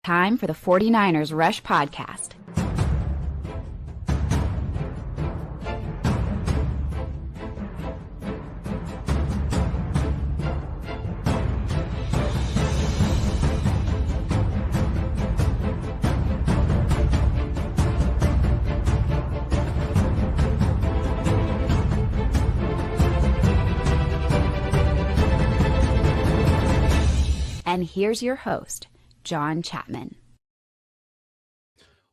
Time for the 49ers Rush Podcast. And here's your host, Jauan Chapman.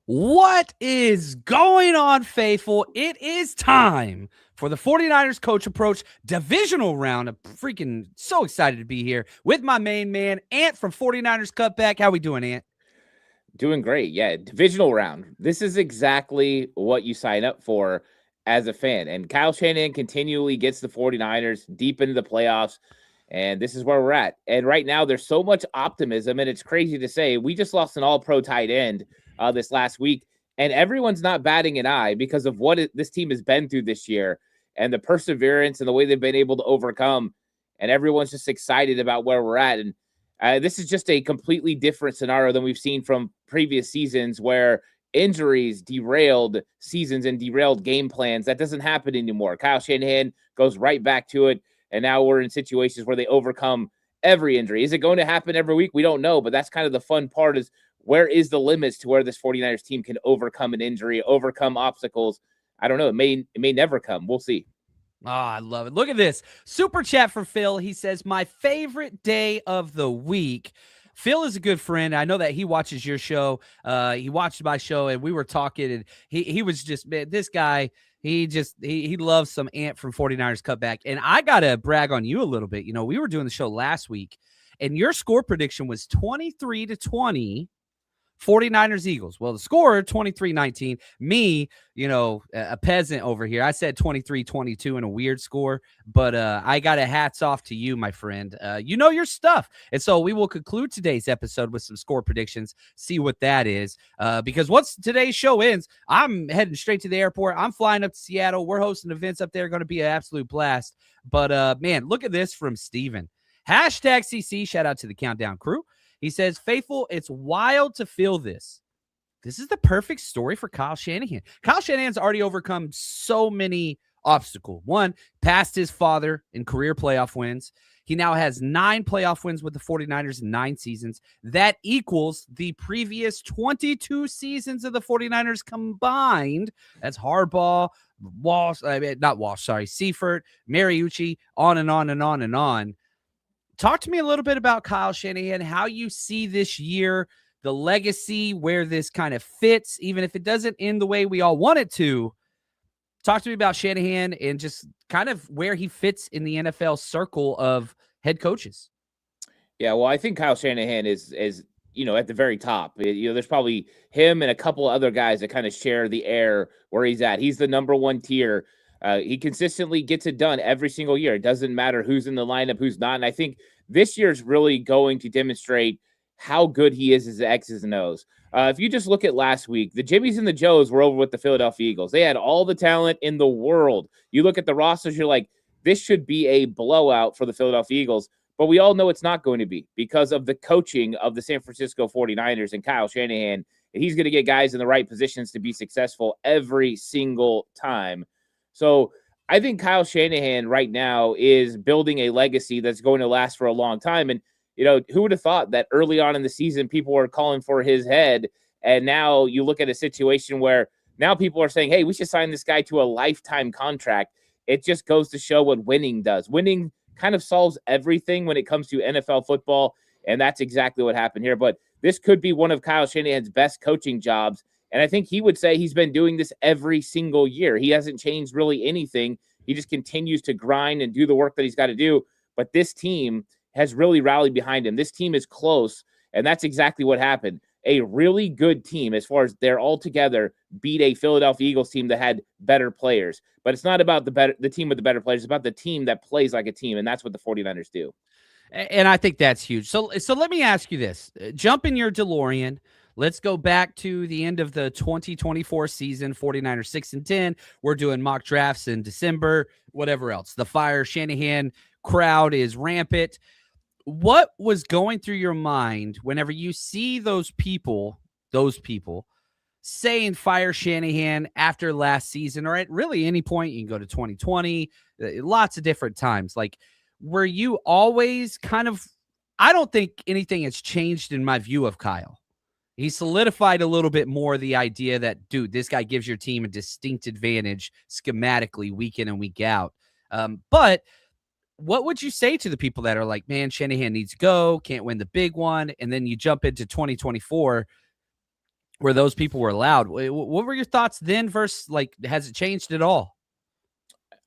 What is going on, faithful? It is time for the 49ers Coach Approach divisional round. I'm freaking so excited to be here with my main man, Ant from 49ers Cutback. How we doing, Ant? Doing great. Yeah, divisional round. This is exactly what you sign up for as a fan. And Kyle Shanahan continually gets the 49ers deep into the playoffs. And this is where we're at. And right now, there's so much optimism, and it's crazy to say. We just lost an all-pro tight end this last week, and everyone's not batting an eye because of what this team has been through this year and the perseverance and the way they've been able to overcome. And everyone's just excited about where we're at. And this is just a completely different scenario than we've seen from previous seasons where injuries derailed seasons and derailed game plans. That doesn't happen anymore. Kyle Shanahan goes right back to it. And now we're in situations where they overcome every injury. Is it going to happen every week? We don't know, but that's kind of the fun part is where is the limits to where this 49ers team can overcome an injury, overcome obstacles. I don't know. It may never come. We'll see. Oh, I love it. Look at this. Super chat from Phil. He says, my favorite day of the week. Phil is a good friend. I know that he watches your show. He watched my show, and we were talking, and he was just, man, this guy, he loves some Ant from 49ers Cutback. And I got to brag on you a little bit. You know, we were doing the show last week, and your score prediction was 23-20. 49ers Eagles. Well, the score 23-19. Me, a peasant over here. I said 23-22 in a weird score, but I got a hats off to you, my friend. You know your stuff. And so we will conclude today's episode with some score predictions, see what that is. Because once today's show ends, I'm heading straight to the airport. I'm flying up to Seattle. We're hosting events up there. Going to be an absolute blast. But man, look at this from Steven. #CC. Shout out to the Countdown crew. He says, faithful, it's wild to feel this. This is the perfect story for Kyle Shanahan. Kyle Shanahan's already overcome so many obstacles. One, passed his father in career playoff wins. He now has 9 playoff wins with the 49ers in 9 seasons. That equals the previous 22 seasons of the 49ers combined. That's Harbaugh, Seifert, Mariucci, on and on and on and on. Talk to me a little bit about Kyle Shanahan, how you see this year, the legacy, where this kind of fits, even if it doesn't end the way we all want it to. Talk to me about Shanahan and just kind of where he fits in the NFL circle of head coaches. Yeah, well, I think Kyle Shanahan is at the very top. There's probably him and a couple other guys that kind of share the air where he's at. He's the number one tier. He consistently gets it done every single year. It doesn't matter who's in the lineup, who's not. And I think this year's really going to demonstrate how good he is as the X's and O's. If you just look at last week, the Jimmies and the Joes were over with the Philadelphia Eagles. They had all the talent in the world. You look at the rosters, you're like, this should be a blowout for the Philadelphia Eagles. But we all know it's not going to be because of the coaching of the San Francisco 49ers and Kyle Shanahan. He's going to get guys in the right positions to be successful every single time. So I think Kyle Shanahan right now is building a legacy that's going to last for a long time. And, who would have thought that early on in the season, people were calling for his head. And now you look at a situation where now people are saying, hey, we should sign this guy to a lifetime contract. It just goes to show what winning does. Winning kind of solves everything when it comes to NFL football. And that's exactly what happened here. But this could be one of Kyle Shanahan's best coaching jobs. And I think he would say he's been doing this every single year. He hasn't changed really anything. He just continues to grind and do the work that he's got to do. But this team has really rallied behind him. This team is close, and that's exactly what happened. A really good team, as far as they're all together, beat a Philadelphia Eagles team that had better players. But it's not about the team with the better players. It's about the team that plays like a team, and that's what the 49ers do. And I think that's huge. So let me ask you this. Jump in your DeLorean. Let's go back to the end of the 2024 season, 49ers 6-10. We're doing mock drafts in December, whatever else. The Fire Shanahan crowd is rampant. what was going through your mind whenever you see those people saying fire Shanahan after last season, or at really any point? You can go to 2020, lots of different times. Like, were you always kind of, I don't think anything has changed in my view of Kyle. He solidified a little bit more the idea that, dude, this guy gives your team a distinct advantage schematically week in and week out. But what would you say to the people that are like, man, Shanahan needs to go, can't win the big one, and then you jump into 2024 where those people were allowed? What were your thoughts then versus, like, has it changed at all?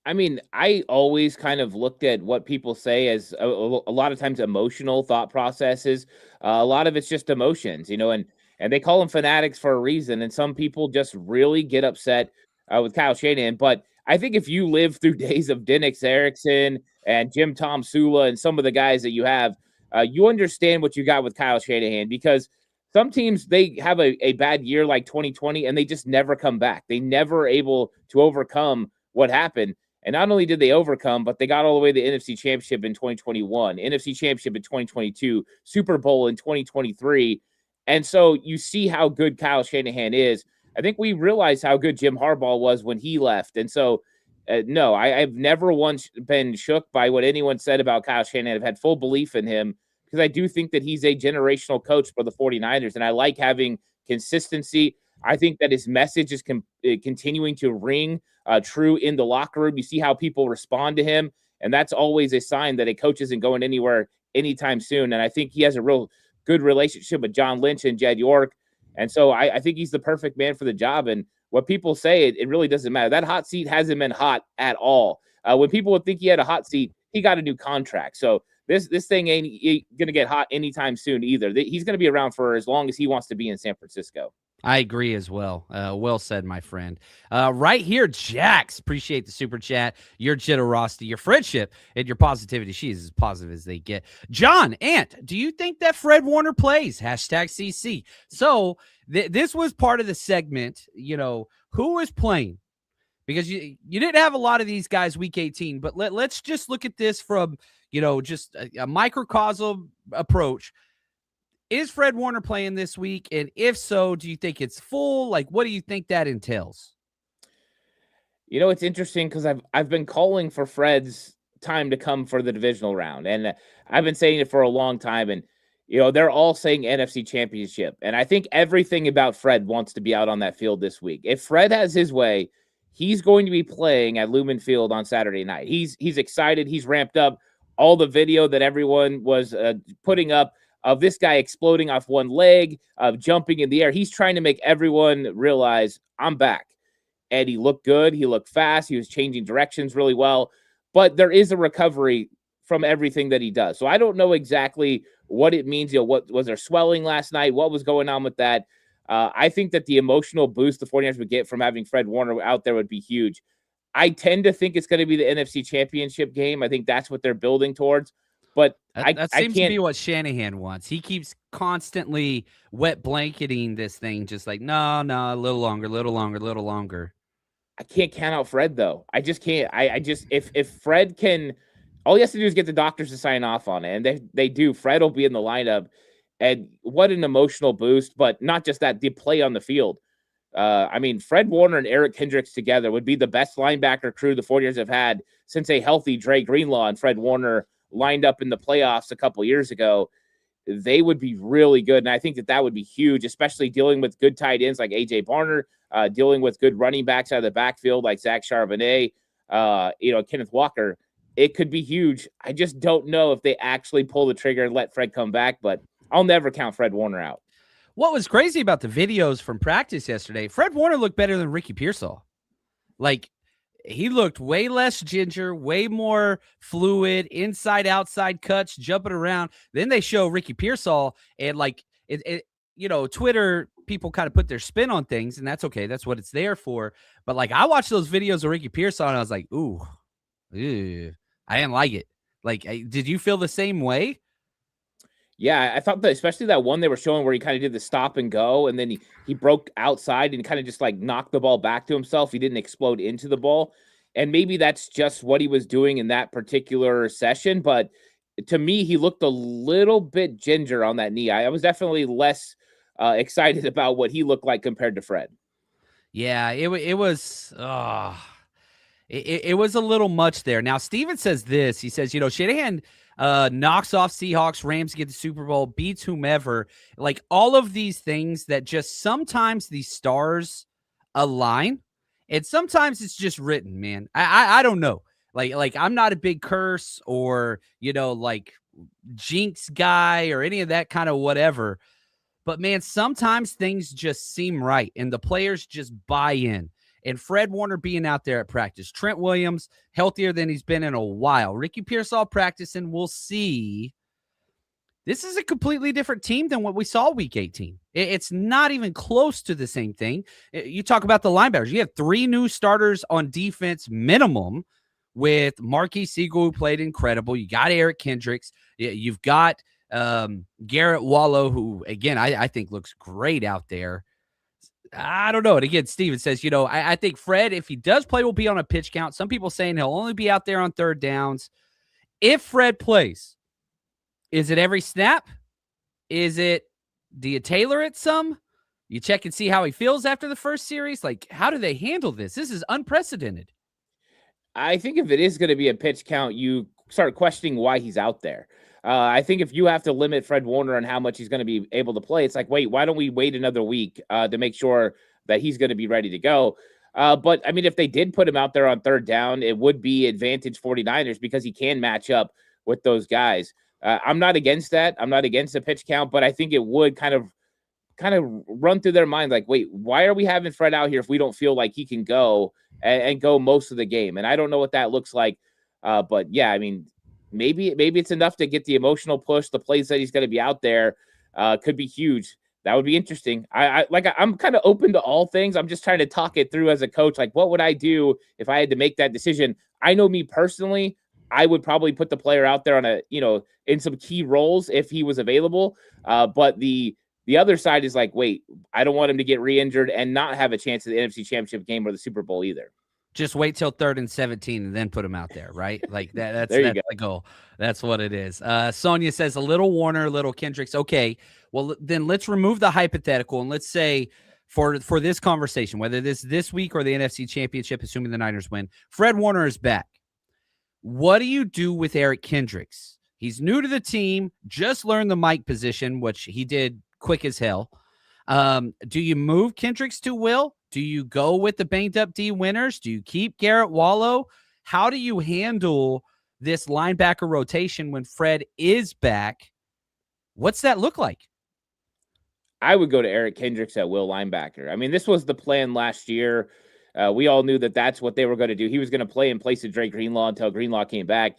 I mean, I always kind of looked at what people say as a lot of times emotional thought processes. A lot of it's just emotions, and they call them fanatics for a reason. And some people just really get upset with Kyle Shanahan. But I think if you live through days of Dennis Erickson and Jim Tom Sula and some of the guys that you have, you understand what you got with Kyle Shanahan, because some teams, they have a bad year like 2020 and they just never come back. They never able to overcome what happened. And not only did they overcome, but they got all the way to the NFC Championship in 2021, NFC Championship in 2022, Super Bowl in 2023. And so you see how good Kyle Shanahan is. I think we realized how good Jim Harbaugh was when he left. And so, no, I've never once been shook by what anyone said about Kyle Shanahan. I've had full belief in him because I do think that he's a generational coach for the 49ers. And I like having consistency. I think that his message is continuing to ring true in the locker room. You see how people respond to him, and that's always a sign that a coach isn't going anywhere anytime soon. And I think he has a real good relationship with John Lynch and Jed York, and so I think he's the perfect man for the job. And what people say, it really doesn't matter. That hot seat hasn't been hot at all. When people would think he had a hot seat, he got a new contract. So this thing ain't going to get hot anytime soon either. He's going to be around for as long as he wants to be in San Francisco. I agree as well. Well said, my friend. Right here, Jax. Appreciate the super chat, your generosity, your friendship, and your positivity. She is as positive as they get. John, Ant, do you think that Fred Warner plays? #CC. So this was part of the segment, who is playing? Because you didn't have a lot of these guys week 18, but let's just look at this from, just a microcosm approach. Is Fred Warner playing this week? And if so, do you think it's full? Like, what do you think that entails? It's interesting because I've been calling for Fred's time to come for the divisional round. And I've been saying it for a long time. And, they're all saying NFC Championship. And I think everything about Fred wants to be out on that field this week. If Fred has his way, he's going to be playing at Lumen Field on Saturday night. He's excited. He's ramped up. All the video that everyone was putting up of this guy exploding off one leg, of jumping in the air. He's trying to make everyone realize, I'm back. And he looked good. He looked fast. He was changing directions really well. But there is a recovery from everything that he does. So I don't know exactly what it means. What was there swelling last night? What was going on with that? I think that the emotional boost the 49ers would get from having Fred Warner out there would be huge. I tend to think it's going to be the NFC Championship game. I think that's what they're building towards. But that seems to be what Shanahan wants. He keeps constantly wet blanketing this thing, just like, no, a little longer. I can't count out Fred, though. I just can't. I just, if Fred can, all he has to do is get the doctors to sign off on it. And they do. Fred will be in the lineup. And what an emotional boost. But not just that, the play on the field. Fred Warner and Eric Kendricks together would be the best linebacker crew the 49ers have had since a healthy Dre Greenlaw and Fred Warner lined up in the playoffs a couple years ago. They would be really good. And I think that would be huge, especially dealing with good tight ends like AJ Barner, dealing with good running backs out of the backfield like Zach Charbonnet, Kenneth Walker. It could be huge. I just don't know if they actually pull the trigger and let Fred come back, but I'll never count Fred Warner out. What was crazy about the videos from practice yesterday, Fred Warner looked better than Ricky Pearsall. Like, he looked way less ginger, way more fluid, inside, outside cuts, jumping around. Then they show Ricky Pearsall, and Twitter people kind of put their spin on things, and that's okay. That's what it's there for. But I watched those videos of Ricky Pearsall, and I was like, ooh, I didn't like it. Did you feel the same way? Yeah, I thought that, especially that one they were showing where he kind of did the stop and go, and then he broke outside and kind of just knocked the ball back to himself. He didn't explode into the ball. And maybe that's just what he was doing in that particular session. But to me, he looked a little bit ginger on that knee. I was definitely less excited about what he looked like compared to Fred. Yeah, it was it was a little much there. Now, Steven says this. He says, Shanahan knocks off Seahawks, Rams get the Super Bowl, beats whomever. Like all of these things that just sometimes these stars align, and sometimes it's just written, man. I don't know. Like I'm not a big curse or, like jinx guy or any of that kind of whatever. But, man, sometimes things just seem right, and the players just buy in. And Fred Warner being out there at practice. Trent Williams, healthier than he's been in a while. Ricky Pearsall practicing. We'll see. This is a completely different team than what we saw Week 18. It's not even close to the same thing. You talk about the linebackers. You have 3 new starters on defense minimum with Marquis Siegel, who played incredible. You got Eric Kendricks. You've got Garrett Wallow, who, again, I think looks great out there. I don't know. And again, Steven says, I think Fred, if he does play, will be on a pitch count. Some people saying he'll only be out there on third downs. If Fred plays, is it every snap? Do you tailor it some? You check and see how he feels after the first series? Like, how do they handle this? This is unprecedented. I think if it is going to be a pitch count, you start questioning why he's out there. I think if you have to limit Fred Warner on how much he's going to be able to play, it's like, wait, why don't we wait another week to make sure that he's going to be ready to go? But, I mean, if they did put him out there on third down, it would be advantage 49ers because he can match up with those guys. I'm not against that. I'm not against the pitch count, but I think it would kind of run through their mind like, wait, why are we having Fred out here if we don't feel like he can go and go most of the game? And I don't know what that looks like. But, yeah, I mean, maybe it's enough to get the emotional push. The plays that he's going to be out there could be huge. That would be interesting. I'm kind of open to all things. I'm just trying to talk it through as a coach. Like, what would I do if I had to make that decision? I know me personally, I would probably put the player out there on in some key roles if he was available. But the other side is like, wait, I don't want him to get re-injured and not have a chance at the NFC Championship game or the Super Bowl either. Just wait till 3rd and 17 and then put him out there, right? Like that's the goal. That's what it is. Sonia says a little Warner, a little Kendricks. Okay, well then let's remove the hypothetical and let's say for this conversation, whether this week or the NFC Championship, assuming the Niners win, Fred Warner is back. What do you do with Eric Kendricks? He's new to the team, just learned the mic position, which he did quick as hell. Do you move Kendricks to Will? Do you go with the banged up D winners? Do you keep Garrett Wallow? How do you handle this linebacker rotation when Fred is back? What's that look like? I would go to Eric Kendricks at Will linebacker. I mean, this was the plan last year. We all knew that that's what they were going to do. He was going to play in place of Drake Greenlaw until Greenlaw came back.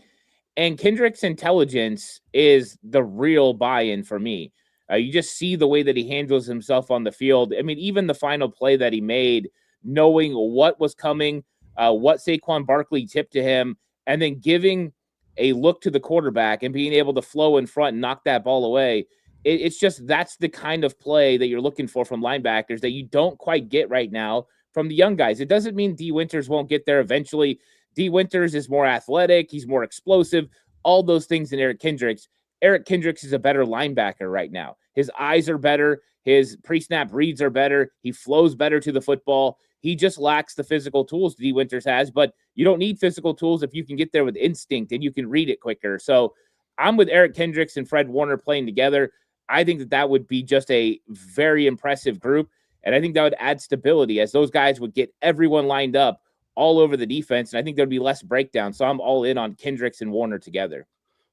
And Kendricks' intelligence is the real buy-in for me. You just see the way that he handles himself on the field. I mean, even the final play that he made, knowing what was coming, what Saquon Barkley tipped to him, and then giving a look to the quarterback and being able to flow in front and knock that ball away. It's just that's the kind of play that you're looking for from linebackers that you don't quite get right now from the young guys. It doesn't mean D. Winters won't get there eventually. D. Winters is more athletic. He's more explosive. All those things in Eric Kendricks. Eric Kendricks is a better linebacker right now. His eyes are better. His pre-snap reads are better. He flows better to the football. He just lacks the physical tools D. Winters has, but you don't need physical tools if you can get there with instinct and you can read it quicker. So I'm with Eric Kendricks and Fred Warner playing together. I think that would be just a very impressive group, and I think that would add stability as those guys would get everyone lined up all over the defense, and I think there'd be less breakdown. So I'm all in on Kendricks and Warner together.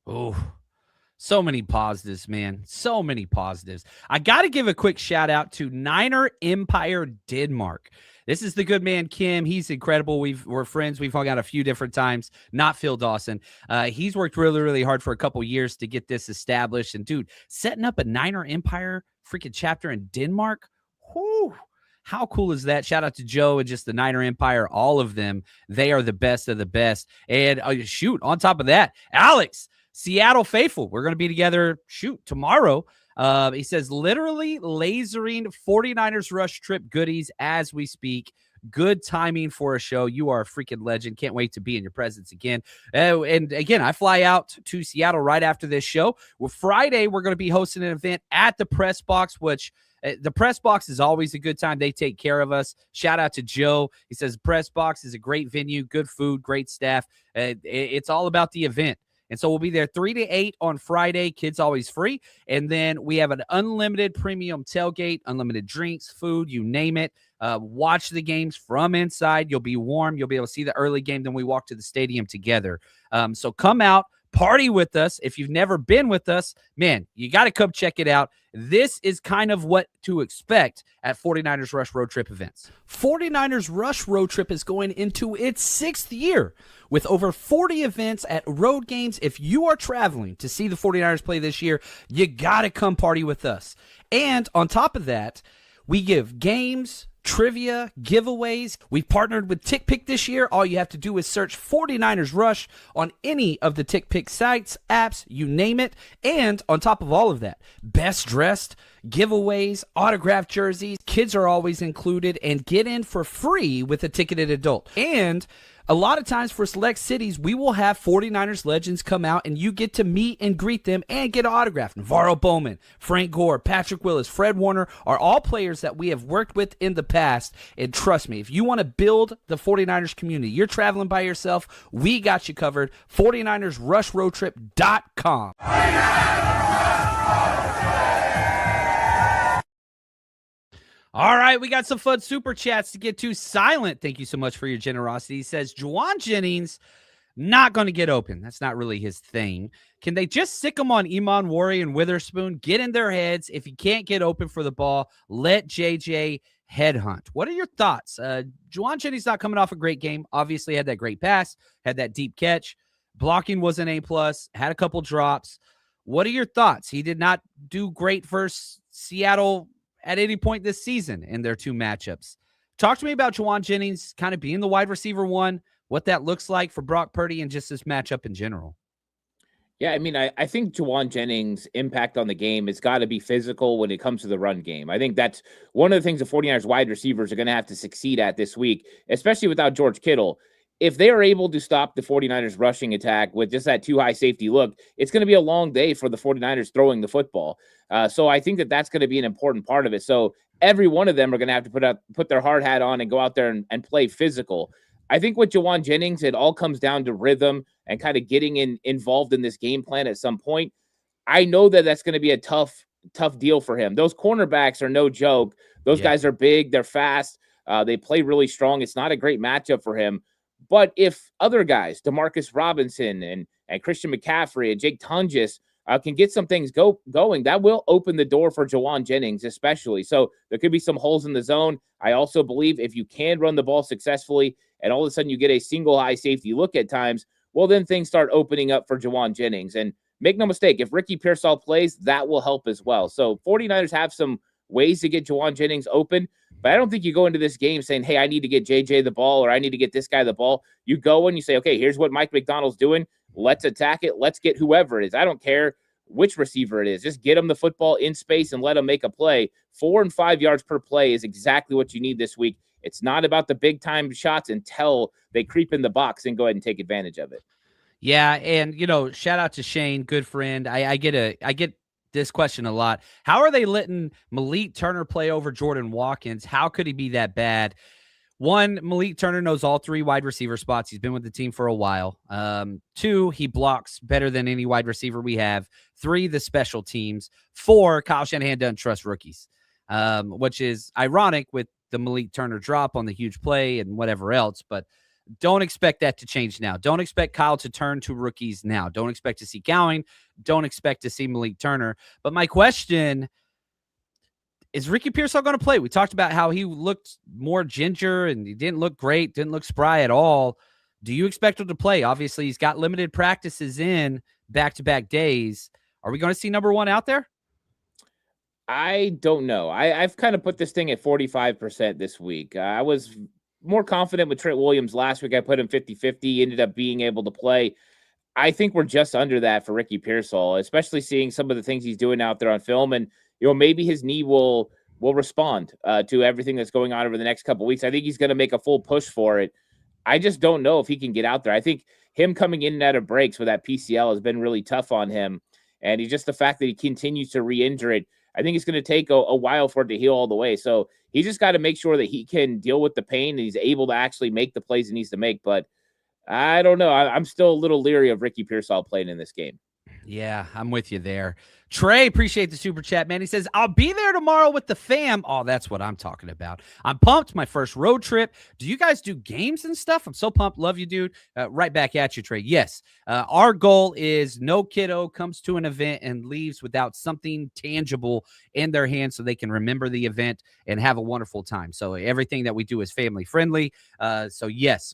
Oh, so many positives, man. So many positives. I got to give a quick shout out to Niner Empire Denmark. This is the good man, Kim. He's incredible. We're friends. We've hung out a few different times. Not Phil Dawson. He's worked really, really hard for a couple years to get this established. And, dude, setting up a Niner Empire freaking chapter in Denmark, whoo, how cool is that? Shout out to Joe and just the Niner Empire, all of them. They are the best of the best. And, shoot, on top of that, Alex, Seattle faithful. We're going to be together, tomorrow. He says, literally lasering 49ers rush trip goodies as we speak. Good timing for a show. You are a freaking legend. Can't wait to be in your presence again. And again, I fly out to Seattle right after this show. Well, Friday, we're going to be hosting an event at the Press Box, which the Press Box is always a good time. They take care of us. Shout out to Joe. He says Press Box is a great venue, good food, great staff. It's all about the event. And so we'll be there 3 to 8 on Friday. Kids always free. And then we have an unlimited premium tailgate, unlimited drinks, food, you name it. Watch the games from inside. You'll be warm. You'll be able to see the early game. Then we walk to the stadium together. So come out, party with us. If you've never been with us, man, you got to come check it out. This is kind of what to expect at 49ers Rush Road Trip events. 49ers Rush Road Trip is going into its 6th year with over 40 events at road games. If you are traveling to see the 49ers play this year, you got to come party with us. And on top of that, we give games, trivia, giveaways. We've partnered with TickPick this year. All you have to do is search 49ers Rush on any of the TickPick sites, apps, you name it. And on top of all of that, best dressed, giveaways, autographed jerseys, kids are always included, and get in for free with a ticketed adult. And a lot of times for select cities, we will have 49ers legends come out and you get to meet and greet them and get an autograph. Navarro Bowman, Frank Gore, Patrick Willis, Fred Warner are all players that we have worked with in the past. And trust me, if you want to build the 49ers community, you're traveling by yourself, we got you covered. 49ersRushRoadTrip.com. All right, we got some fun super chats to get to. Silent, thank you so much for your generosity. He says, Jauan Jennings, not going to get open. That's not really his thing. Can they just sick him on Iman Worry and Witherspoon? Get in their heads. If he can't get open for the ball, let JJ headhunt. What are your thoughts? Jauan Jennings not coming off a great game. Obviously had that great pass, had that deep catch. Blocking was an A+, had a couple drops. What are your thoughts? He did not do great versus Seattle at any point this season in their two matchups. Talk to me about Jauan Jennings kind of being the wide receiver one, what that looks like for Brock Purdy and just this matchup in general. Yeah, I mean, I think Jauan Jennings' impact on the game has got to be physical when it comes to the run game. I think that's one of the things the 49ers wide receivers are going to have to succeed at this week, especially without George Kittle. If they are able to stop the 49ers rushing attack with just that too high safety look, it's going to be a long day for the 49ers throwing the football. So I think that that's going to be an important part of it. So every one of them are going to have to put their hard hat on and go out there and play physical. I think with Jauan Jennings, it all comes down to rhythm and kind of getting involved in this game plan at some point. I know that that's going to be a tough deal for him. Those cornerbacks are no joke. Those guys are big. They're fast. They play really strong. It's not a great matchup for him. But if other guys, Demarcus Robinson and Christian McCaffrey and Jake Tunges can get some things going, that will open the door for Jauan Jennings especially. So there could be some holes in the zone. I also believe if you can run the ball successfully and all of a sudden you get a single high safety look at times, well, then things start opening up for Jauan Jennings. And make no mistake, if Ricky Pearsall plays, that will help as well. So 49ers have some ways to get Jauan Jennings open. But I don't think you go into this game saying, hey, I need to get JJ the ball or I need to get this guy the ball. You go and you say, okay, here's what Mike McDonald's doing. Let's attack it. Let's get whoever it is. I don't care which receiver it is. Just get them the football in space and let them make a play. 4 and 5 yards per play is exactly what you need this week. It's not about the big time shots until they creep in the box and go ahead and take advantage of it. Yeah, and shout out to Shane, good friend. I get this question a lot. How are they letting Malik Turner play over Jordan Watkins? How could he be that bad? One, Malik Turner knows all 3 wide receiver spots. He's been with the team for a while. 2, he blocks better than any wide receiver we have. 3, the special teams. 4, Kyle Shanahan doesn't trust rookies, which is ironic with the Malik Turner drop on the huge play and whatever else. But don't expect that to change now. Don't expect Kyle to turn to rookies now. Don't expect to see Gowing. Don't expect to see Malik Turner. But my question is, Ricky Pearsall going to play? We talked about how he looked more ginger and he didn't look great, didn't look spry at all. Do you expect him to play? Obviously, he's got limited practices in back-to-back days. Are we going to see number 1 out there? I don't know. I've kind of put this thing at 45% this week. I was more confident with Trent Williams last week. I put him 50-50, ended up being able to play. I think we're just under that for Ricky Pearsall, especially seeing some of the things he's doing out there on film. And, maybe his knee will will respond to everything that's going on over the next couple of weeks. I think he's going to make a full push for it. I just don't know if he can get out there. I think him coming in and out of breaks with that PCL has been really tough on him. And he's just the fact that he continues to re-injure it. I think it's going to take a while for it to heal all the way. So he just got to make sure that he can deal with the pain and he's able to actually make the plays he needs to make. But I don't know. I'm still a little leery of Ricky Pearsall playing in this game. Yeah, I'm with you there. Trey, appreciate the super chat, man. He says, I'll be there tomorrow with the fam. Oh, that's what I'm talking about. I'm pumped. My first road trip. Do you guys do games and stuff? I'm so pumped. Love you, dude. Right back at you, Trey. Yes. Our goal is no kiddo comes to an event and leaves without something tangible in their hands so they can remember the event and have a wonderful time. So everything that we do is family friendly. So yes,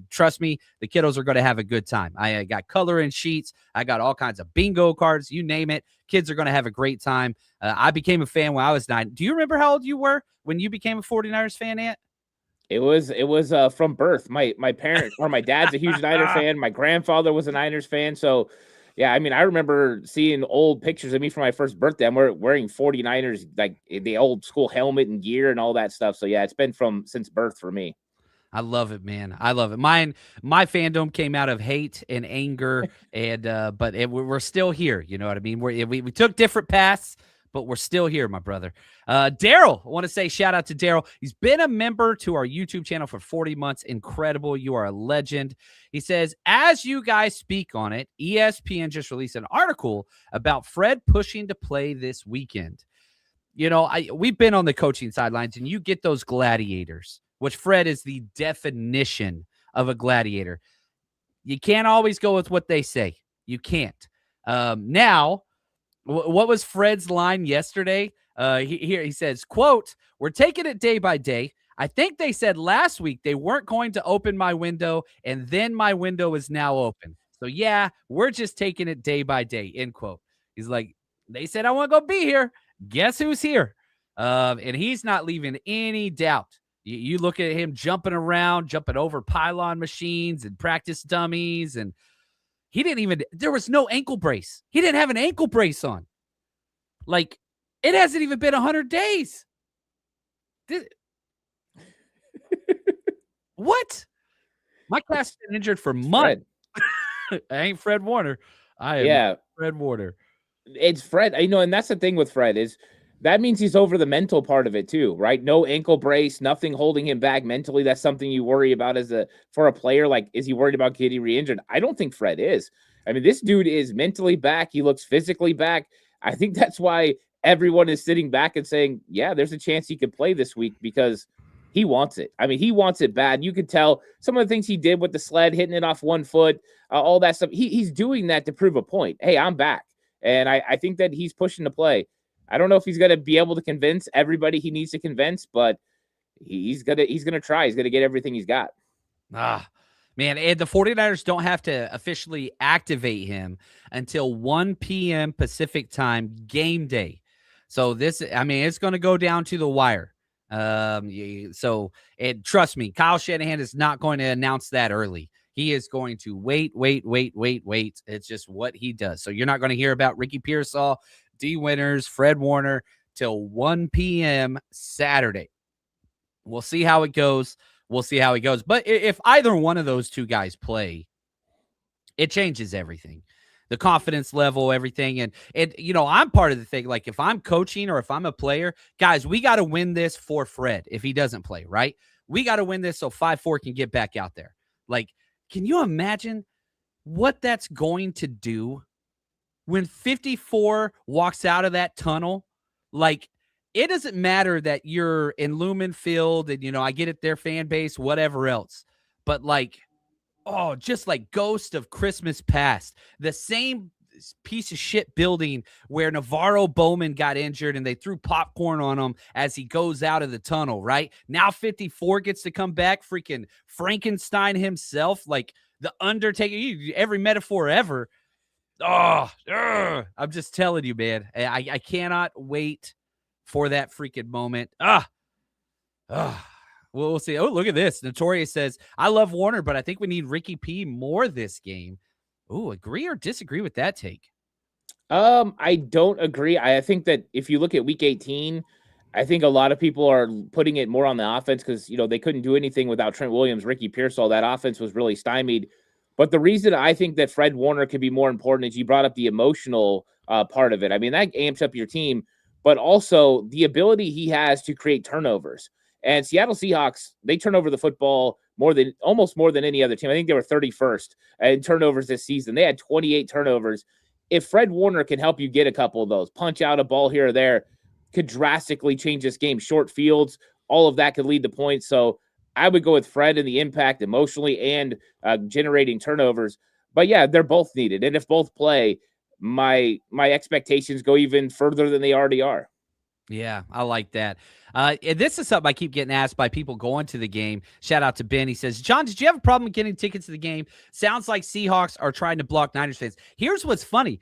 trust me, the kiddos are going to have a good time. I got coloring sheets. I got all kinds of bingo cards, you name it. Kids are going to have a great time. I became a fan when I was 9. Do you remember how old you were when you became a 49ers fan, Ant? It was from birth. My parents or my dad's a huge Niners fan. My grandfather was a Niners fan. So, yeah, I mean, I remember seeing old pictures of me for my first birthday. I'm wearing 49ers, like the old school helmet and gear and all that stuff. So, yeah, it's been since birth for me. I love it, man. I love it. My fandom came out of hate and anger, and but we're still here. You know what I mean? We took different paths, but we're still here, my brother. Daryl, I want to say shout out to Daryl. He's been a member to our YouTube channel for 40 months. Incredible. You are a legend. He says, as you guys speak on it, ESPN just released an article about Fred pushing to play this weekend. You know, we've been on the coaching sidelines, and you get those gladiators, which Fred is the definition of a gladiator. You can't always go with what they say. You can't. Now, what was Fred's line yesterday? He says, quote, we're taking it day by day. I think they said last week they weren't going to open my window, and then my window is now open. So, yeah, we're just taking it day by day, end quote. He's like, they said I want to go be here. Guess who's here? And he's not leaving any doubt. You look at him jumping around, jumping over pylon machines and practice dummies, and there was no ankle brace. He didn't have an ankle brace on. Like, it hasn't even been 100 days. What? My cat's been injured for months. I ain't Fred Warner. I am Fred Warner. It's Fred. And that's the thing with Fred is that means he's over the mental part of it too, right? No ankle brace, nothing holding him back mentally. That's something you worry about for a player. Like, is he worried about getting re-injured? I don't think Fred is. I mean, this dude is mentally back. He looks physically back. I think that's why everyone is sitting back and saying, yeah, there's a chance he could play this week because he wants it. I mean, he wants it bad. You could tell some of the things he did with the sled, hitting it off one foot, all that stuff. He's doing that to prove a point. Hey, I'm back. And I think that he's pushing to play. I don't know if he's going to be able to convince everybody he needs to convince, but he's going to try. He's going to get everything he's got. Man, and the 49ers don't have to officially activate him until 1 p.m. Pacific time game day. So it's going to go down to the wire. So trust me, Kyle Shanahan is not going to announce that early. He is going to wait. It's just what he does. So you're not going to hear about Ricky Pearsall, D. Winters, Fred Warner till 1 p.m. Saturday. We'll see how it goes. But if either one of those two guys play, it changes everything. The confidence level, everything. And I'm part of the thing. Like, if I'm coaching or if I'm a player, guys, we got to win this for Fred if he doesn't play, right? We got to win this so 5-4 can get back out there. Like, can you imagine what that's going to do when 54 walks out of that tunnel? Like, it doesn't matter that you're in Lumen Field and, I get it, their fan base, whatever else. But, like, just like Ghost of Christmas Past, the same piece of shit building where Navarro Bowman got injured and they threw popcorn on him as he goes out of the tunnel, right? Now 54 gets to come back, freaking Frankenstein himself, like the Undertaker, every metaphor ever. I'm just telling you, man. I cannot wait for that freaking moment. We'll see. Oh, look at this. Notorious says, I love Warner, but I think we need Ricky P more this game. Ooh, agree or disagree with that take? I don't agree. I think that if you look at week 18, I think a lot of people are putting it more on the offense because, they couldn't do anything without Trent Williams, Ricky Pearsall. That offense was really stymied. But the reason I think that Fred Warner could be more important is you brought up the emotional part of it. I mean, that amps up your team, but also the ability he has to create turnovers. And Seattle Seahawks, they turn over the football almost more than any other team. I think they were 31st in turnovers this season. They had 28 turnovers. If Fred Warner can help you get a couple of those, punch out a ball here or there, could drastically change this game. Short fields, all of that could lead to points. So I would go with Fred and the impact emotionally and generating turnovers. But yeah, they're both needed. And if both play, my expectations go even further than they already are. Yeah, I like that. And this is something I keep getting asked by people going to the game. Shout out to Ben. He says, John, did you have a problem getting tickets to the game? Sounds like Seahawks are trying to block Niners fans. Here's what's funny.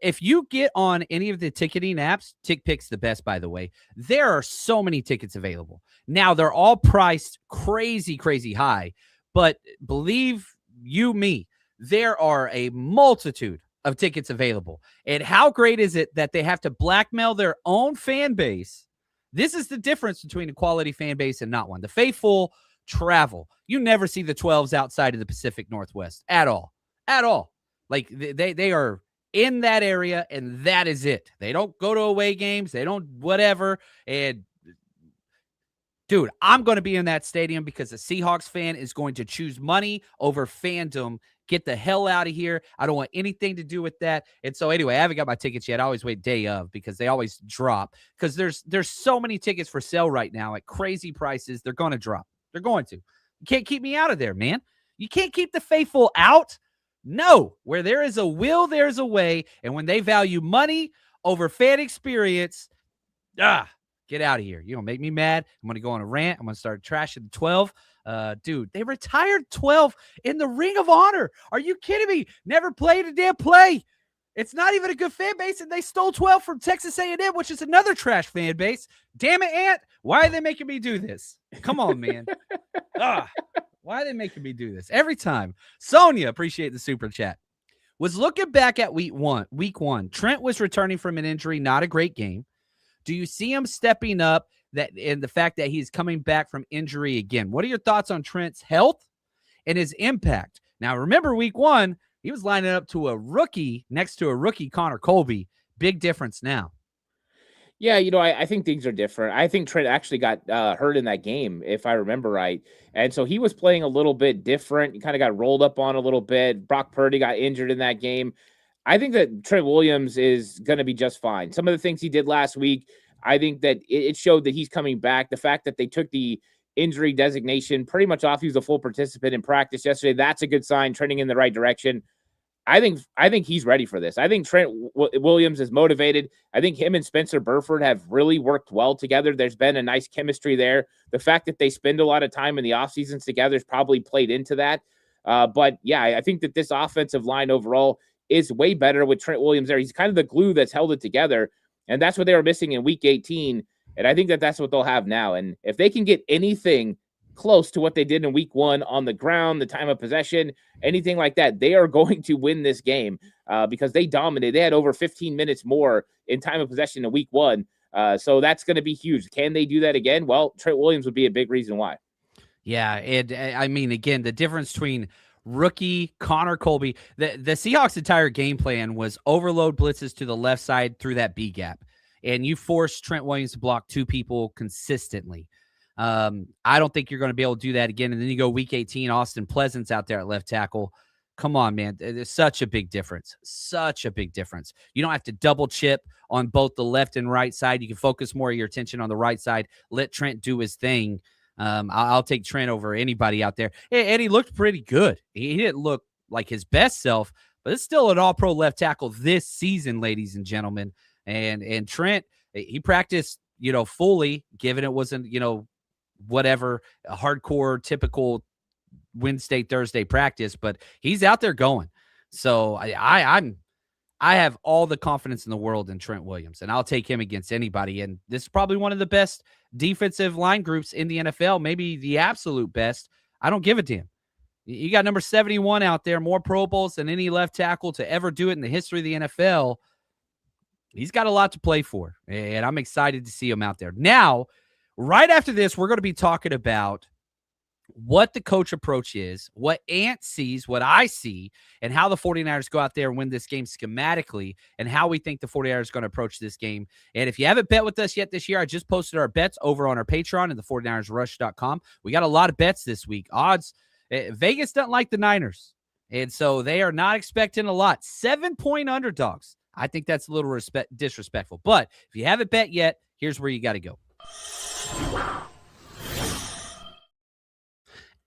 If you get on any of the ticketing apps, TickPick's the best, by the way, there are so many tickets available. Now, they're all priced crazy, crazy high, but believe you me, there are a multitude of tickets available. And how great is it that they have to blackmail their own fan base? This is the difference between a quality fan base and not one. The faithful travel. You never see the 12s outside of the Pacific Northwest at all. At all. Like they are in that area, and that is it. They don't go to away games. They don't whatever. And, dude, I'm going to be in that stadium because a Seahawks fan is going to choose money over fandom. Get the hell out of here. I don't want anything to do with that. And so, anyway, I haven't got my tickets yet. I always wait day of because they always drop because there's so many tickets for sale right now at crazy prices. They're going to drop. They're going to. You can't keep me out of there, man. You can't keep the faithful out. No, where there is a will, there's a way. And when they value money over fan experience, get out of here. You don't make me mad. I'm going to go on a rant. I'm going to start trashing the 12. Dude, they retired 12 in the Ring of Honor. Are you kidding me? Never played a damn play. It's not even a good fan base, and they stole 12 from Texas A&M, which is another trash fan base. Damn it, Ant. Why are they making me do this? Come on, man. Why are they making me do this every time? Sonia, appreciate the super chat. Was looking back at week one. Trent was returning from an injury, not a great game. Do you see him stepping up and the fact that he's coming back from injury again? What are your thoughts on Trent's health and his impact? Now, remember week one, he was lining up to a rookie next to a rookie, Connor Colby. Big difference now. Yeah, I think things are different. I think Trent actually got hurt in that game, if I remember right. And so he was playing a little bit different. He kind of got rolled up on a little bit. Brock Purdy got injured in that game. I think that Trent Williams is going to be just fine. Some of the things he did last week, I think that it showed that he's coming back. The fact that they took the injury designation pretty much off, he was a full participant in practice yesterday. That's a good sign, trending in the right direction. I think he's ready for this. I think Trent Williams is motivated. I think him and Spencer Burford have really worked well together. There's been a nice chemistry there. The fact that they spend a lot of time in the off seasons together has probably played into that. But yeah, I think that this offensive line overall is way better with Trent Williams there. He's kind of the glue that's held it together. And that's what they were missing in week 18. And I think that that's what they'll have now. And if they can get anything close to what they did in week one on the ground, the time of possession, anything like that, they are going to win this game because they dominated. They had over 15 minutes more in time of possession in week one. So that's going to be huge. Can they do that again? Well, Trent Williams would be a big reason why. Yeah. And I mean, again, the difference between rookie Connor Colby, the Seahawks' entire game plan was overload blitzes to the left side through that B gap. And you force Trent Williams to block two people consistently. I don't think you're going to be able to do that again. And then you go week 18, Austin Pleasant's out there at left tackle. Come on, man. There's such a big difference. Such a big difference. You don't have to double chip on both the left and right side. You can focus more of your attention on the right side. Let Trent do his thing. I'll take Trent over anybody out there. And he looked pretty good. He didn't look like his best self, but it's still an all-pro left tackle this season, ladies and gentlemen. And Trent, he practiced, fully, given it wasn't, whatever, a hardcore, typical Wednesday, Thursday practice, but he's out there going. So I have all the confidence in the world in Trent Williams, and I'll take him against anybody. And this is probably one of the best defensive line groups in the NFL, maybe the absolute best. I don't give a damn. You got number 71 out there, more Pro Bowls than any left tackle to ever do it in the history of the NFL. He's got a lot to play for, and I'm excited to see him out there. Now, right after this, we're going to be talking about what the coach approach is, what Ant sees, what I see, and how the 49ers go out there and win this game schematically, and how we think the 49ers are going to approach this game. And if you haven't bet with us yet this year, I just posted our bets over on our Patreon and the 49ersrush.com. We got a lot of bets this week. Odds, Vegas doesn't like the Niners, and so they are not expecting a lot. 7-point underdogs. I think that's a little disrespectful. But if you haven't bet yet, here's where you got to go.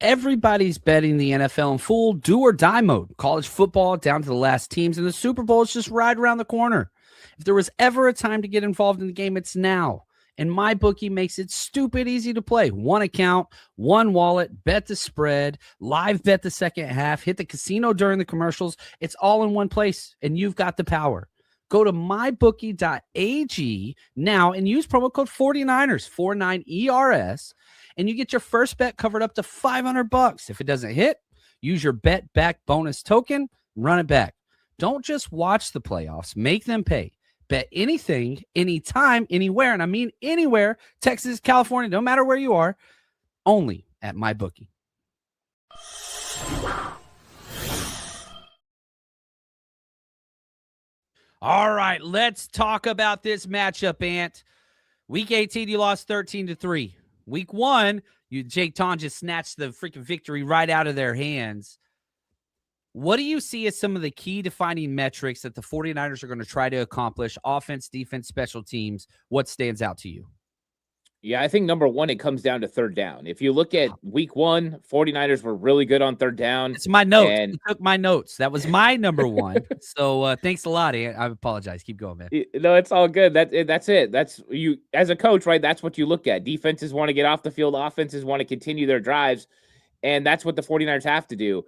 Everybody's betting the NFL in full do or die mode. College football down to the last teams, and the Super Bowl is just right around the corner. If there was ever a time to get involved in the game, it's now. And MyBookie makes it stupid easy to play. One account, one wallet, bet the spread, live bet the second half, hit the casino during the commercials. It's all in one place, and you've got the power. Go to mybookie.ag now and use promo code 49ers, 49ERS, and you get your first bet covered up to $500. If it doesn't hit, use your bet back bonus token, run it back. Don't just watch the playoffs, make them pay. Bet anything, anytime, anywhere, and I mean anywhere, Texas, California, no matter where you are, only at MyBookie. All right, let's talk about this matchup, Ant. Week 18, you lost 13-3. Week 1, Jake Ton just snatched the freaking victory right out of their hands. What do you see as some of the key defining metrics that the 49ers are going to try to accomplish? Offense, defense, special teams. What stands out to you? Yeah, I think number one, it comes down to third down. If you look at week 1, 49ers were really good on third down. It's my notes. And you took my notes. That was my number one. So thanks a lot, Ant. I apologize. Keep going, man. No, it's all good. That's it. That's you as a coach, right? That's what you look at. Defenses want to get off the field. Offenses want to continue their drives. And that's what the 49ers have to do.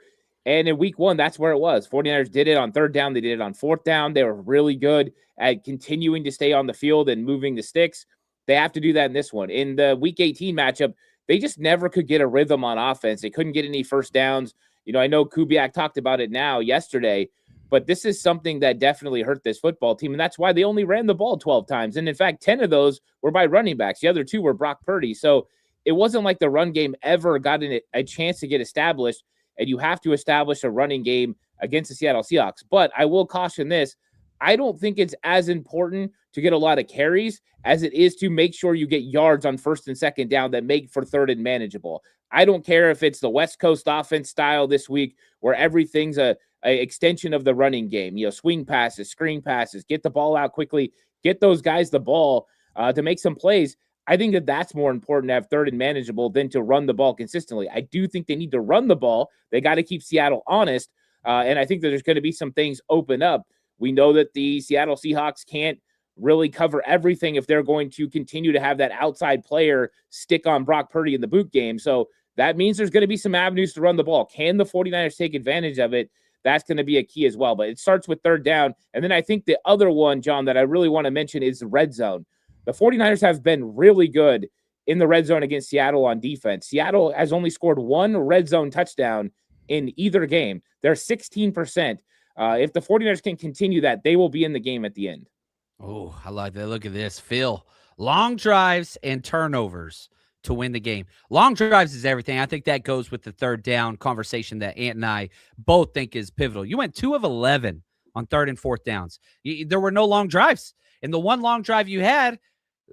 And in week 1, that's where it was. 49ers did it on third down. They did it on fourth down. They were really good at continuing to stay on the field and moving the sticks. They have to do that in this one. In the week 18 matchup, they just never could get a rhythm on offense. They couldn't get any first downs. You know, I know Kubiak talked about it yesterday, but this is something that definitely hurt this football team. And that's why they only ran the ball 12 times. And in fact, 10 of those were by running backs. The other 2 were Brock Purdy. So it wasn't like the run game ever got a chance to get established. And you have to establish a running game against the Seattle Seahawks. But I will caution this. I don't think it's as important to get a lot of carries as it is to make sure you get yards on first and second down that make for third and manageable. I don't care if it's the West Coast offense style this week where everything's a extension of the running game. You know, swing passes, screen passes, get the ball out quickly, get those guys the ball to make some plays. I think that that's more important to have third and manageable than to run the ball consistently. I do think they need to run the ball. They got to keep Seattle honest. And I think that there's going to be some things open up. We know that the Seattle Seahawks can't really cover everything if they're going to continue to have that outside player stick on Brock Purdy in the boot game. So that means there's going to be some avenues to run the ball. Can the 49ers take advantage of it? That's going to be a key as well. But it starts with third down. And then I think the other one, John, that I really want to mention is the red zone. The 49ers have been really good in the red zone against Seattle on defense. Seattle has only scored 1 red zone touchdown in either game. They're 16%. If the 49ers can continue that, they will be in the game at the end. Oh, I like that. Look at this. Phil, long drives and turnovers to win the game. Long drives is everything. I think that goes with the third down conversation that Ant and I both think is pivotal. You went 2 of 11 on third and fourth downs. There were no long drives. And the one long drive you had,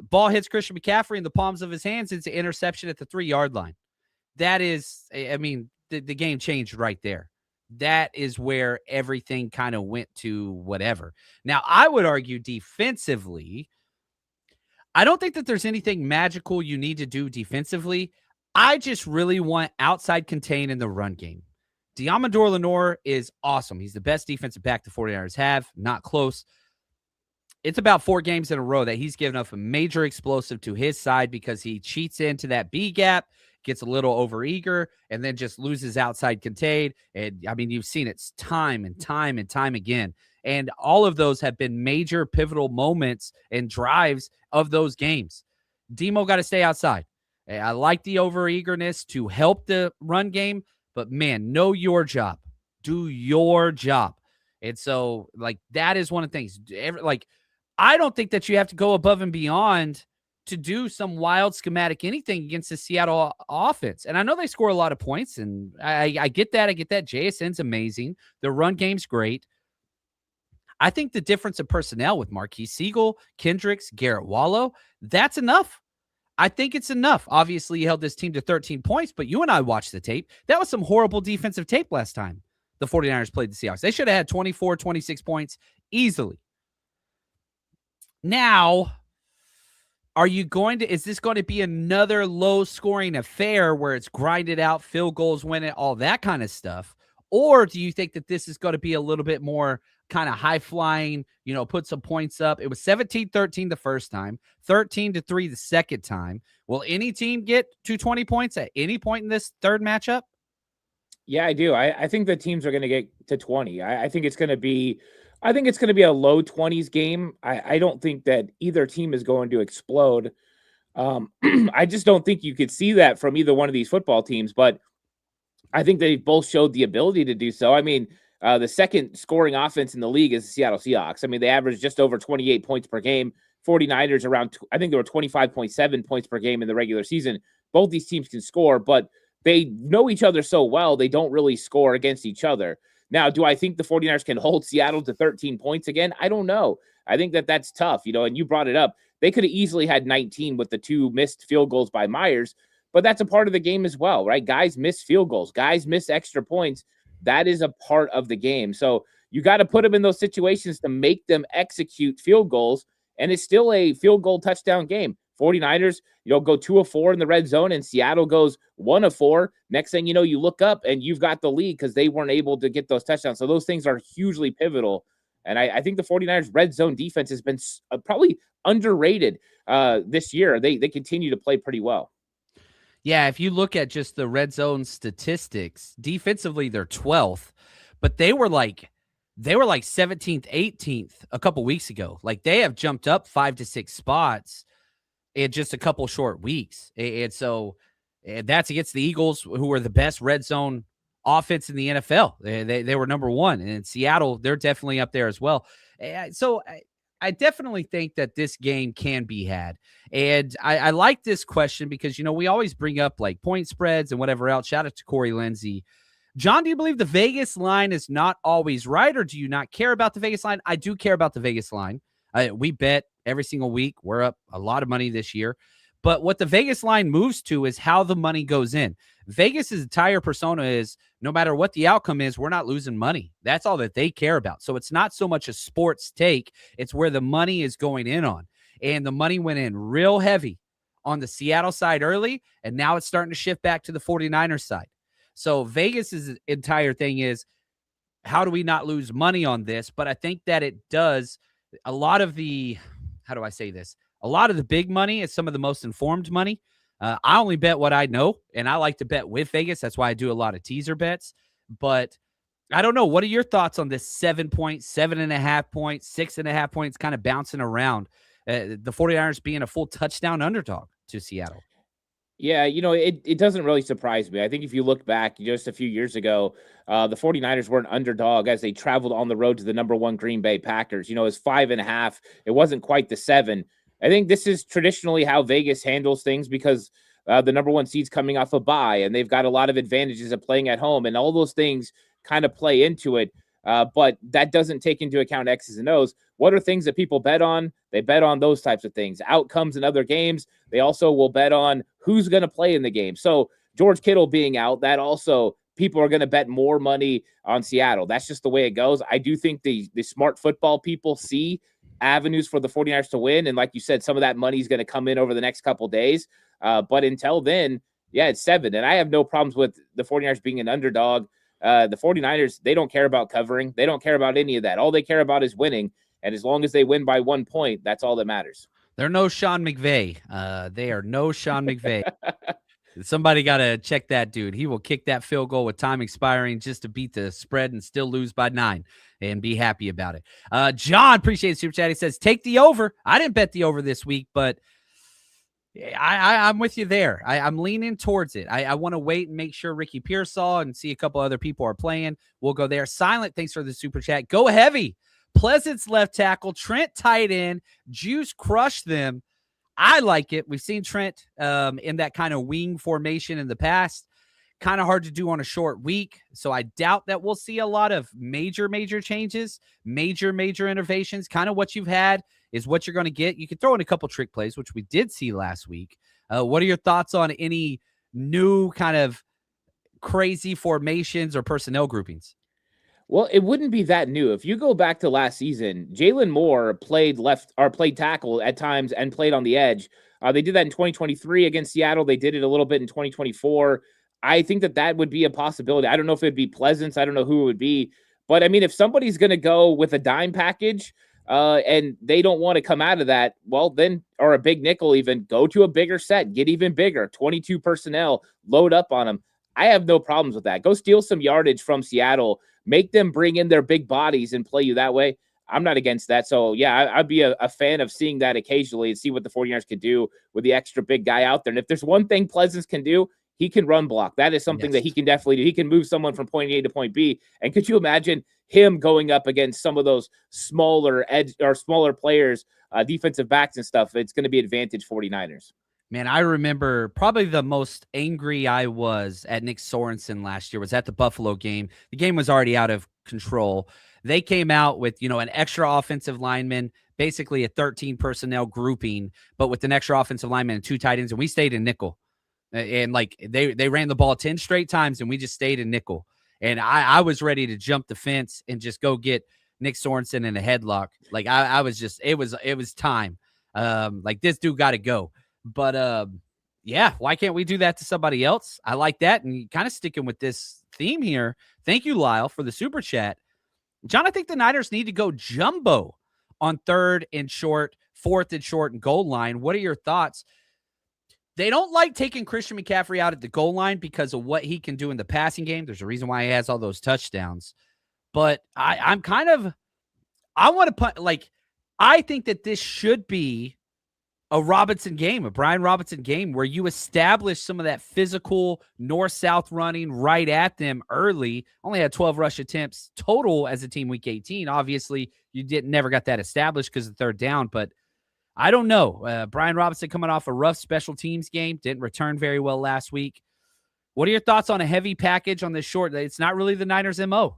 ball hits Christian McCaffrey in the palms of his hands. It's an interception at the 3-yard line. That is, I mean, the game changed right there. That is where everything kind of went to whatever. Now, I would argue defensively, I don't think that there's anything magical you need to do defensively. I just really want outside contain in the run game. Deommodore Lenoir is awesome. He's the best defensive back the 49ers have. Not close. It's about 4 games in a row that he's given up a major explosive to his side because he cheats into that B gap, gets a little overeager, and then just loses outside contain. And, I mean, you've seen it time and time and time again. And all of those have been major pivotal moments and drives of those games. Demo got to stay outside. I like the overeagerness to help the run game, but, man, know your job. Do your job. And so, like, that is one of the things. I don't think that you have to go above and beyond to do some wild schematic anything against the Seattle offense. And I know they score a lot of points, and I get that. I get that. JSN's amazing. The run game's great. I think the difference of personnel with Marquise Siegel, Kendricks, Garrett Wallow, that's enough. I think it's enough. Obviously, you held this team to 13 points, but you and I watched the tape. That was some horrible defensive tape last time the 49ers played the Seahawks. They should have had 24, 26 points easily. Now, is this going to be another low-scoring affair where it's grinded out, field goals, win it, all that kind of stuff? Or do you think that this is going to be a little bit more kind of high-flying, put some points up? It was 17-13 the first time, 13-3 the second time. Will any team get to 20 points at any point in this third matchup? Yeah, I do. I think the teams are going to get to 20. I think it's going to be a low 20s game. I don't think that either team is going to explode. I just don't think you could see that from either one of these football teams, but I think they both showed the ability to do so. I mean, the second scoring offense in the league is the Seattle Seahawks. I mean, they averaged just over 28 points per game. 49ers around, I think there were 25.7 points per game in the regular season. Both these teams can score, but they know each other so well, they don't really score against each other. Now, do I think the 49ers can hold Seattle to 13 points again? I don't know. I think that that's tough, and you brought it up. They could have easily had 19 with the 2 missed field goals by Myers, but that's a part of the game as well, right? Guys miss field goals. Guys miss extra points. That is a part of the game. So you got to put them in those situations to make them execute field goals, and it's still a field goal touchdown game. 49ers, go 2 of 4 in the red zone, and Seattle goes 1 of 4. Next thing you know, you look up and you've got the lead because they weren't able to get those touchdowns. So those things are hugely pivotal. And I think the 49ers red zone defense has been probably underrated this year. They continue to play pretty well. Yeah, if you look at just the red zone statistics, defensively they're 12th, but they were like 17th, 18th a couple weeks ago. Like they have jumped up 5 to 6 spots in just a couple short weeks. And so that's against the Eagles, who were the best red zone offense in the NFL. They were number 1. And in Seattle, they're definitely up there as well. So I definitely think that this game can be had. And I like this question because, we always bring up like point spreads and whatever else. Shout out to Corey Lindsay. John, do you believe the Vegas line is not always right, or do you not care about the Vegas line? I do care about the Vegas line. We bet every single week. We're up a lot of money this year. But what the Vegas line moves to is how the money goes in. Vegas's entire persona is no matter what the outcome is, we're not losing money. That's all that they care about. So it's not so much a sports take. It's where the money is going in on. And the money went in real heavy on the Seattle side early, and now it's starting to shift back to the 49ers side. So Vegas's entire thing is, how do we not lose money on this? But I think that it does a lot of the, how do I say this? A lot of the big money is some of the most informed money. I only bet what I know, and I like to bet with Vegas. That's why I do a lot of teaser bets. But I don't know. What are your thoughts on this 7 point, 7.5 points, 6.5 points kind of bouncing around? The 49ers being a full touchdown underdog to Seattle. Yeah, it doesn't really surprise me. I think if you look back just a few years ago, the 49ers were an underdog as they traveled on the road to the number 1 Green Bay Packers. It was 5.5. It wasn't quite the 7. I think this is traditionally how Vegas handles things because the number 1 seed's coming off a bye, and they've got a lot of advantages of playing at home, and all those things kind of play into it. But that doesn't take into account X's and O's. What are things that people bet on? They bet on those types of things. Outcomes in other games. They also will bet on who's going to play in the game. So George Kittle being out, that also people are going to bet more money on Seattle. That's just the way it goes. I do think the smart football people see avenues for the 49ers to win. And like you said, some of that money is going to come in over the next couple days. But until then, yeah, it's 7. And I have no problems with the 49ers being an underdog. The 49ers, they don't care about covering. They don't care about any of that. All they care about is winning. And as long as they win by 1 point, that's all that matters. They're no Sean McVay. They are no Sean McVay. Somebody got to check that dude. He will kick that field goal with time expiring just to beat the spread and still lose by 9 and be happy about it. John, appreciate the super chat. He says, take the over. I didn't bet the over this week, but I'm with you there. I'm leaning towards it. I want to wait and make sure Ricky Pearsall and see a couple other people are playing. We'll go there. Silent, thanks for the super chat. Go heavy. Pleasant's left tackle, Trent tight end, Juice crushed them. I like it. We've seen Trent in that kind of wing formation in the past. Kind of hard to do on a short week. So I doubt that we'll see a lot of major changes, major innovations. Kind of what you've had is what you're going to get. You can throw in a couple trick plays, which we did see last week. What are your thoughts on any new kind of crazy formations or personnel groupings? Well, it wouldn't be that new. If you go back to last season, Jalen Moore played played tackle at times and played on the edge. They did that in 2023 against Seattle. They did it a little bit in 2024. I think that would be a possibility. I don't know if it'd be Pleasance. I don't know who it would be. But, I mean, if somebody's going to go with a dime package and they don't want to come out of that, well, then, or a big nickel even, go to a bigger set, get even bigger, 22 personnel, load up on them. I have no problems with that. Go steal some yardage from Seattle, make them bring in their big bodies and play you that way. I'm not against that. So, yeah, I'd be a fan of seeing that occasionally and see what the 49ers could do with the extra big guy out there. And if there's one thing Pleasance can do, he can run block. That is something that he can definitely do. He can move someone from point A to point B. And could you imagine him going up against some of those smaller players, defensive backs and stuff? It's going to be advantage 49ers. Man, I remember probably the most angry I was at Nick Sorensen last year was at the Buffalo game. The game was already out of control. They came out with, an extra offensive lineman, basically a 13 personnel grouping, but with an extra offensive lineman and 2 tight ends, and we stayed in nickel. And like they ran the ball 10 straight times and we just stayed in nickel. And I was ready to jump the fence and just go get Nick Sorensen in a headlock. Like I was just, it was time. Like this dude got to go. But yeah, why can't we do that to somebody else? I like that. And kind of sticking with this theme here. Thank you, Lyle, for the super chat. John, I think the Niners need to go jumbo on 3rd and short, 4th and short, and goal line. What are your thoughts? They don't like taking Christian McCaffrey out at the goal line because of what he can do in the passing game. There's a reason why he has all those touchdowns. But I want to put, like, I think that this should be a Brian Robinson game where you establish some of that physical north-south running right at them early. Only had 12 rush attempts total as a team week 18. Obviously, you never got that established because of 3rd down, but I don't know. Brian Robinson coming off a rough special teams game, didn't return very well last week. What are your thoughts on a heavy package on this short? It's not really the Niners' MO.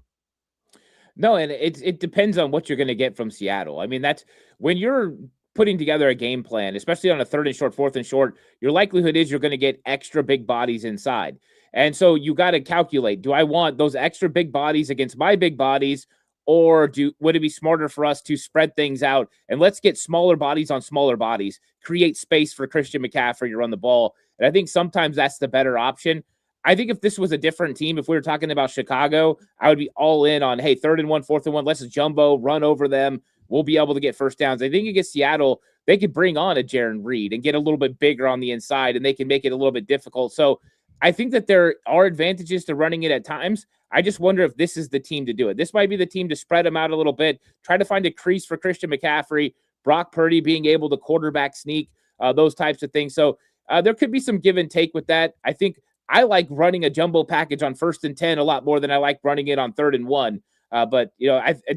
No, and it depends on what you're going to get from Seattle. I mean, that's when you're putting together a game plan, especially on a 3rd and short, 4th and short, your likelihood is you're going to get extra big bodies inside. And so you got to calculate, do I want those extra big bodies against my big bodies? Or would it be smarter for us to spread things out and let's get smaller bodies on smaller bodies, create space for Christian McCaffrey to run the ball? And I think sometimes that's the better option. I think if this was a different team, if we were talking about Chicago, I would be all in on, hey, 3rd and 1, 4th and 1, let's jumbo, run over them. We'll be able to get first downs. I think against Seattle, they could bring on a Jaron Reed and get a little bit bigger on the inside, and they can make it a little bit difficult. So I think that there are advantages to running it at times. I just wonder if this is the team to do it. This might be the team to spread them out a little bit, try to find a crease for Christian McCaffrey, Brock Purdy being able to quarterback sneak, those types of things. So there could be some give and take with that. I think I like running a jumbo package on 1st and 10 a lot more than I like running it on 3rd and 1. But,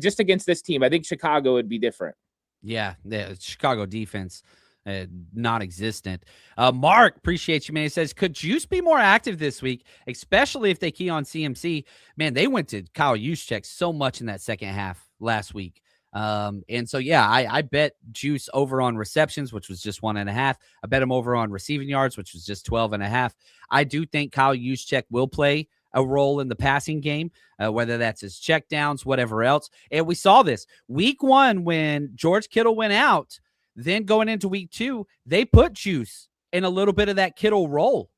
just against this team, I think Chicago would be different. Yeah, the Chicago defense, non-existent. Mark, appreciate you, man. He says, could Juice be more active this week, especially if they key on CMC? Man, they went to Kyle Juszczyk so much in that second half last week. And so, yeah, I bet Juice over on receptions, which was just 1.5. I bet him over on receiving yards, which was just 12.5. I do think Kyle Juszczyk will play a role in the passing game, whether that's his checkdowns, whatever else. And we saw this week 1 when George Kittle went out. Then going into week 2, they put Juice in a little bit of that Kittle role.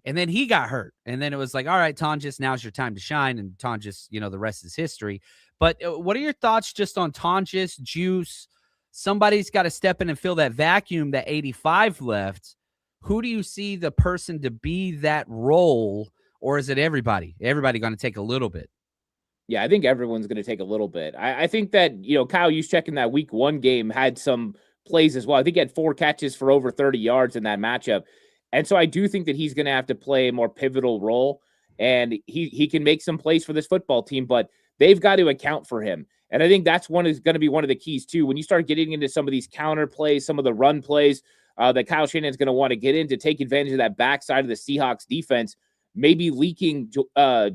And then he got hurt. And then it was like, all right, Tonjes, now's your time to shine. And Tonjes, the rest is history. But what are your thoughts just on Tonjes, Juice? Somebody's got to step in and fill that vacuum, that 85 left. Who do you see the person to be that role? Or is it everybody? Everybody going to take a little bit? Yeah, I think everyone's going to take a little bit. I think that, Kyle Juszczyk in that week 1 game had some plays as well. I think he had 4 catches for over 30 yards in that matchup. And so I do think that he's going to have to play a more pivotal role, and he can make some plays for this football team. But they've got to account for him. And I think that's going to be one of the keys too. When you start getting into some of these counter plays, some of the run plays that Kyle Shanahan is going to want to get in to take advantage of that backside of the Seahawks defense, maybe leaking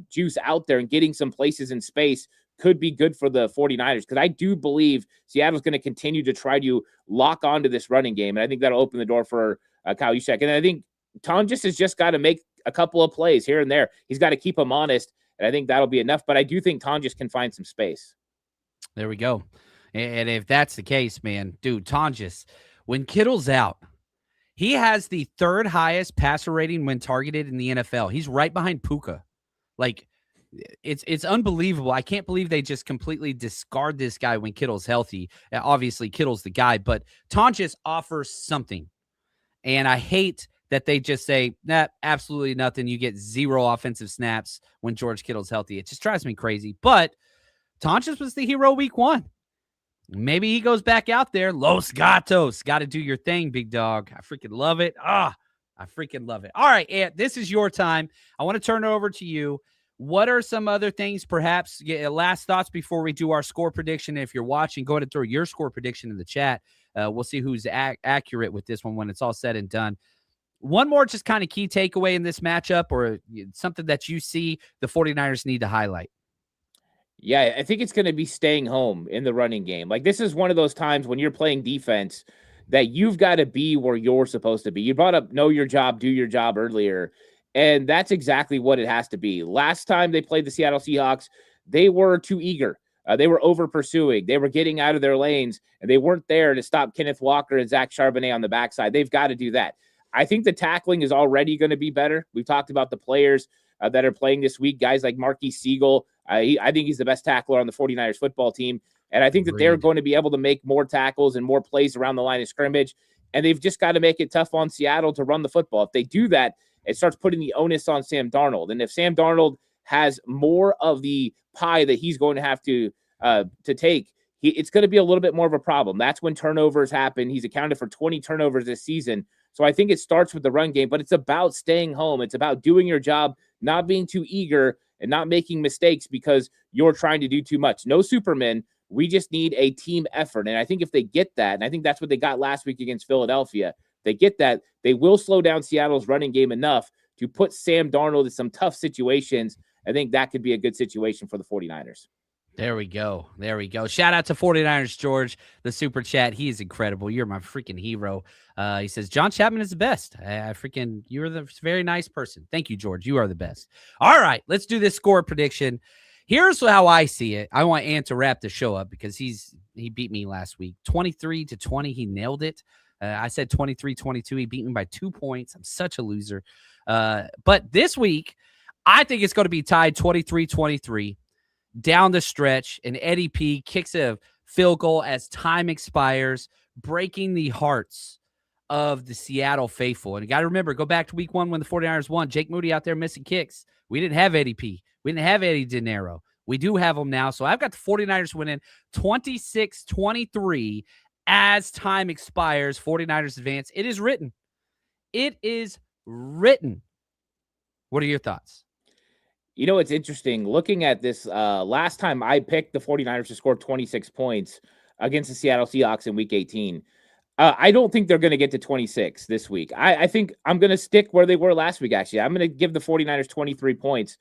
juice out there and getting some places in space could be good for the 49ers, because I do believe Seattle's going to continue to try to lock onto this running game. And I think that'll open the door for Kyle Juszczyk. And I think Tonjes has just got to make a couple of plays here and there. He's got to keep him honest, and I think that'll be enough. But I do think Tonjes can find some space. There we go. And if that's the case, man, dude, Tonjes, when Kittle's out, he has the third highest passer rating when targeted in the NFL. He's right behind Puka. Like, it's unbelievable. I can't believe they just completely discard this guy when Kittle's healthy. Obviously, Kittle's the guy, but Tonjes offers something. And I hate that they just say, nah, absolutely nothing. You get 0 offensive snaps when George Kittle's healthy. It just drives me crazy. But Tonjes was the hero week 1. Maybe he goes back out there. Los Gatos. Got to do your thing, big dog. I freaking love it. I freaking love it. All right, Ant, this is your time. I want to turn it over to you. What are some other things, perhaps, last thoughts before we do our score prediction? If you're watching, go ahead and throw your score prediction in the chat. We'll see who's accurate with this one when it's all said and done. One more just kind of key takeaway in this matchup, or something that you see the 49ers need to highlight. Yeah, I think it's going to be staying home in the running game. Like, this is one of those times when you're playing defense that you've got to be where you're supposed to be. You brought up know your job, do your job earlier, and that's exactly what it has to be. Last time they played the Seattle Seahawks, they were too eager. They were over pursuing. They were getting out of their lanes, and they weren't there to stop Kenneth Walker and Zach Charbonnet on the backside. They've got to do that. I think the tackling is already going to be better. We've talked about the players that are playing this week, guys like Marquise Siegel. I think he's the best tackler on the 49ers football team. And I think that they're going to be able to make more tackles and more plays around the line of scrimmage. And they've just got to make it tough on Seattle to run the football. If they do that, it starts putting the onus on Sam Darnold. And if Sam Darnold has more of the pie that he's going to have to take, it's going to be a little bit more of a problem. That's when turnovers happen. He's accounted for 20 turnovers this season. So I think it starts with the run game, but it's about staying home. It's about doing your job, not being too eager, and not making mistakes because you're trying to do too much. No Superman. We just need a team effort. And I think if they get that, and I think that's what they got last week against Philadelphia, they get that, they will slow down Seattle's running game enough to put Sam Darnold in some tough situations. I think that could be a good situation for the 49ers. There we go. There we go. Shout out to 49ers, George, the super chat. He is incredible. You're my freaking hero. He says, John Chapman is the best. You're the very nice person. Thank you, George. You are the best. All right, let's do this score prediction. Here's how I see it. I want Ant to wrap the show up because he beat me last week. 23-20. He nailed it. I said 23-22. He beat me by 2 points. I'm such a loser. But this week, I think it's going to be tied 23-23. Down the stretch, and Eddie P kicks a field goal as time expires, breaking the hearts of the Seattle faithful. And you got to remember, go back to week 1 when the 49ers won. Jake Moody out there missing kicks. We didn't have Eddie P. We didn't have Eddie De Niro. We do have him now. So I've got the 49ers winning 26-23 as time expires. 49ers advance. It is written. It is written. What are your thoughts? You know, it's interesting looking at this. Last time I picked the 49ers to score 26 points against the Seattle Seahawks in week 18. I don't think they're going to get to 26 this week. I think I'm going to stick where they were last week, actually. I'm going to give the 49ers 23 points,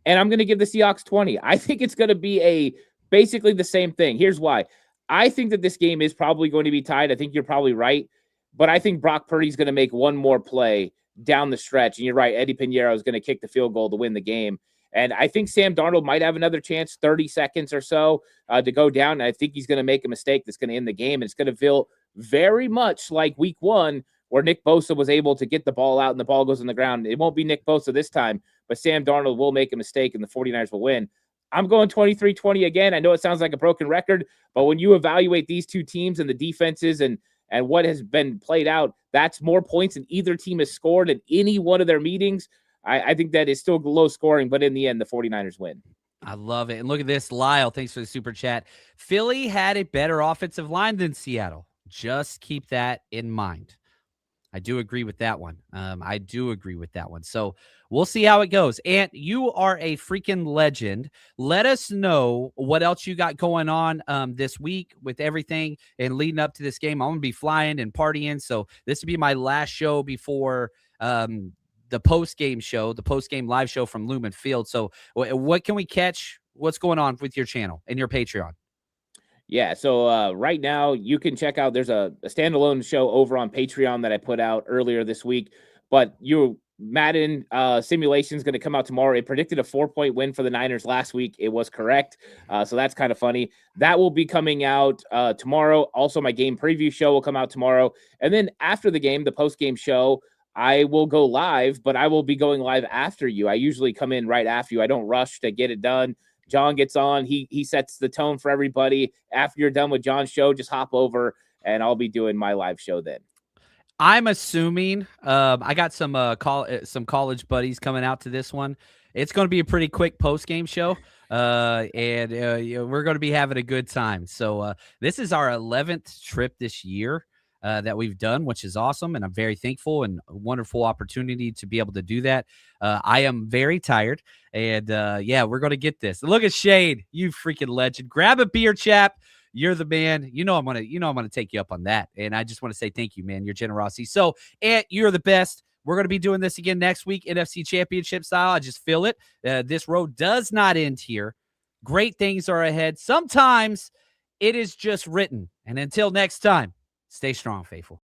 and I'm going to give the Seahawks 20. I think it's going to be basically the same thing. Here's why. I think that this game is probably going to be tied. I think you're probably right, but I think Brock Purdy's going to make one more play down the stretch, and you're right, Eddie Pinheiro is going to kick the field goal to win the game. And I think Sam Darnold might have another chance, 30 seconds or so, to go down. And I think he's going to make a mistake that's going to end the game. And it's going to feel very much like week 1, where Nick Bosa was able to get the ball out and the ball goes on the ground. It won't be Nick Bosa this time, but Sam Darnold will make a mistake and the 49ers will win. I'm going 23-20 again. I know it sounds like a broken record, but when you evaluate these two teams and the defenses and what has been played out, that's more points than either team has scored in any one of their meetings. I think that is still low scoring, but in the end, the 49ers win. I love it. And look at this. Lyle, thanks for the super chat. Philly had a better offensive line than Seattle. Just keep that in mind. I do agree with that one. I do agree with that one. So we'll see how it goes. And you are a freaking legend. Let us know what else you got going on this week with everything and leading up to this game. I'm going to be flying and partying. So this will be my last show before the post-game show, the post-game live show from Lumen Field. So what can we catch? What's going on with your channel and your Patreon? Yeah, so right now you can check out, there's a standalone show over on Patreon that I put out earlier this week, but Madden simulation is going to come out tomorrow. It predicted a 4-point win for the Niners last week. It was correct. So that's kind of funny. That will be coming out tomorrow. Also, my game preview show will come out tomorrow. And then after the game, the post-game show, I will go live, but I will be going live after you. I usually come in right after you. I don't rush to get it done. John gets on. He sets the tone for everybody. After you're done with John's show, just hop over, and I'll be doing my live show then. I'm assuming I got some college buddies coming out to this one. It's going to be a pretty quick post-game show, and we're going to be having a good time. So this is our 11th trip this year that we've done, which is awesome, and I'm very thankful and a wonderful opportunity to be able to do that. I am very tired, and we're going to get this. Look at Shade, you freaking legend. Grab a beer, chap. You're the man. I'm gonna take you up on that. And I just want to say thank you, man. Your generosity. So, Ant, you're the best. We're going to be doing this again next week, NFC Championship style. I just feel it. This road does not end here. Great things are ahead. Sometimes it is just written. And until next time, stay strong, faithful.